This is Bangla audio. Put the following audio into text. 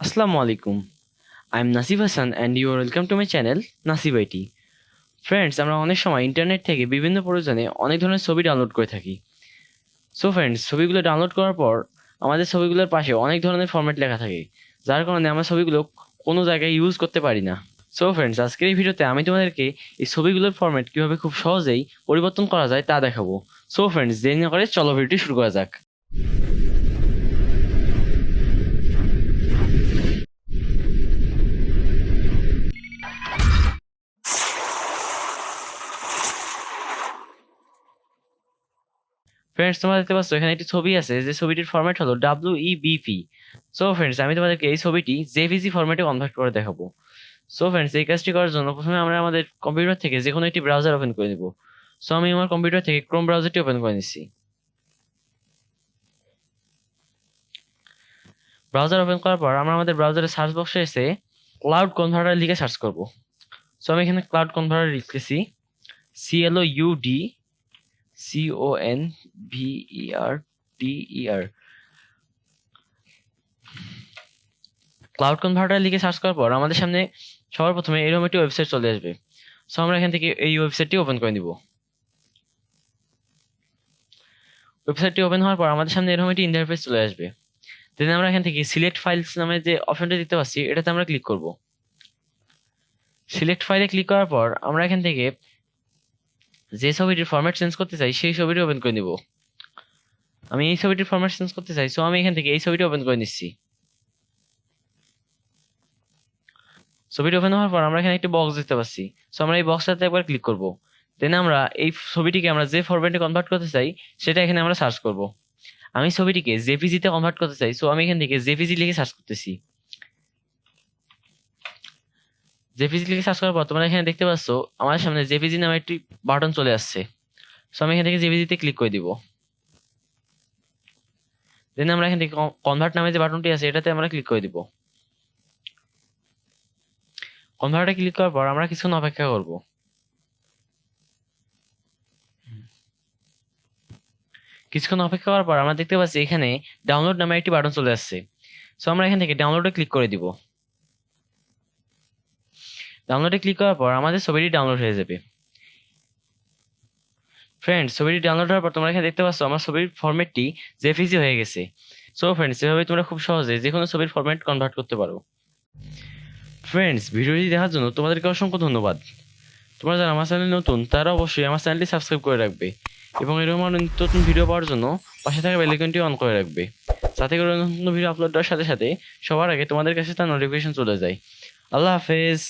Assalamu alaikum. I'm Nasif Hassan and you are welcome to my channel Nasif IT. Friends, আমরা অনেক সময় ইন্টারনেট থেকে বিভিন্ন প্রয়োজনে অনেক ধরনের ছবি ডাউনলোড করে থাকি। সো ফ্রেন্ডস, ছবিগুলো ডাউনলোড করার পর আমাদের ছবিগুলোর পাশে অনেক ধরনের ফরম্যাট লেখা থাকে, যার কারণে আমরা ছবিগুলো কোনো জায়গায় ইউজ করতে পারি না। সো ফ্রেন্ডস, আজকের এই ভিডিওতে আমি তোমাদেরকে এই ছবিগুলোর ফরম্যাট কীভাবে খুব সহজেই পরিবর্তন করা যায় তা দেখাবো। সো ফ্রেন্ডস, দেরি না করে চলো ভিডিওটি শুরু করা যাক। ফ্রেন্ডস, তোমরা দেখতে পাচ্ছ এখানে একটি ছবি আছে, যে ছবিটির ফরম্যাট হলো WEBP। সো ফ্রেন্ডস, আমি তোমাদেরকে এই ছবিটি জেপিজি ফরম্যাটে কনভার্ট করে দেখাবো। সো ফ্রেন্ডস, এই কাজটি করার জন্য প্রথমে আমরা আমাদের কম্পিউটার থেকে যে কোনো একটি ব্রাউজার ওপেন করে নেব। সো আমি আমার কম্পিউটার থেকে ক্রোম ব্রাউজারটি ওপেন করে নিচ্ছি। ব্রাউজার ওপেন করার পর আমরা আমাদের ব্রাউজারের সার্চ বক্সে এসে ক্লাউড কনভার্টার লিখে সার্চ করব। সো আমি এখানে ক্লাউড কনভার্টার লিখতেছি, CLOUD CONVERTER। ক্লাউড কনভার্টার লিখে সার্চ করার পর আমাদের সামনে সবার প্রথমে এরকম একটি ওয়েবসাইট চলে আসবে। সো আমরা এখান থেকে এই ওয়েবসাইটটি ওপেন করে নিব। ওয়েবসাইটটি ওপেন হওয়ার পর আমাদের সামনে এরকম একটি ইন্টারফেস চলে আসবে। দেন আমরা এখান থেকে সিলেক্ট ফাইলস নামে যে অপশনটি দেখতে পাচ্ছি, এটাতে আমরা ক্লিক করব। সিলেক্ট ফাইলে ক্লিক করার পর আমরা এখান থেকে যে ছবিটির ফরম্যাট চেঞ্জ করতে চাই সেই ছবিটি ওপেন করে নিব। আমি এই ছবিটির ফরম্যাট চেঞ্জ করতে চাই, সো আমি এখান থেকে এই ছবিটি ওপেন করে নিচ্ছি। ছবিটি ওপেন হওয়ার পর আমরা এখানে একটি বক্স দেখতে পাচ্ছি। সো আমরা এই বক্সটাতে একবার ক্লিক করব। দেন আমরা এই ছবিটিকে আমরা যে ফরম্যাটে কনভার্ট করতে চাই সেটা এখানে আমরা সার্চ করব। আমি ছবিটিকে জেপিজিতে কনভার্ট করতে চাই, সো আমি এখান থেকে জেপিজি লিখে সার্চ করতেছি। জেপিজি লিখে সার্চ করার পর তোমরা এখানে দেখতে পাচ্ছ আমার সামনে জেপিজি নামে একটি বাটন চলে আসছে। সো আমি এখান থেকে জেপিজিতে ক্লিক করে দিব। দেন আমরা এখান থেকে কনভার্ট নামে যে বাটনটি আছে এটাতে আমরা ক্লিক করে দিব। কনভার্টে ক্লিক করার পর আমরা কিছুক্ষণ অপেক্ষা করব। কিছুক্ষণ অপেক্ষা করার পর আমরা দেখতে পাচ্ছি এখানে ডাউনলোড নামে একটি বাটন চলে আসছে। সো আমরা এখান থেকে ডাউনলোডে ক্লিক করে দিব। ডাউনলোডে ক্লিক করার পর আমাদের ছবিটি ডাউনলোড হয়ে যাবে। ফ্রেন্ডস, ছবিটি ডাউনলোড হওয়ার পর তোমরা এখানে দেখতে পাচ্ছ আমার ছবির ফরম্যাটটি জেপিজি হয়ে গেছে। সো ফ্রেন্ডস, এভাবে তোমরা খুব সহজে যে কোনো ছবির ফরম্যাট কনভার্ট করতে পারো। ফ্রেন্ডস, ভিডিওটি দেখার জন্য তোমাদেরকে অসংখ্য ধন্যবাদ। তোমরা যারা আমার চ্যানেল নতুন তারা অবশ্যই আমার চ্যানেলটি সাবস্ক্রাইব করে রাখবে এবং এরকম নিত্য নতুন ভিডিও পাওয়ার জন্য পাশে থাকা বেল আইকনটি অন করে রাখবে, যাতে করে নতুন ভিডিও আপলোড দেওয়ার সাথে সাথে সবার আগে তোমাদের কাছে তার নোটিফিকেশন চলে যায়। আল্লাহ হাফেজ।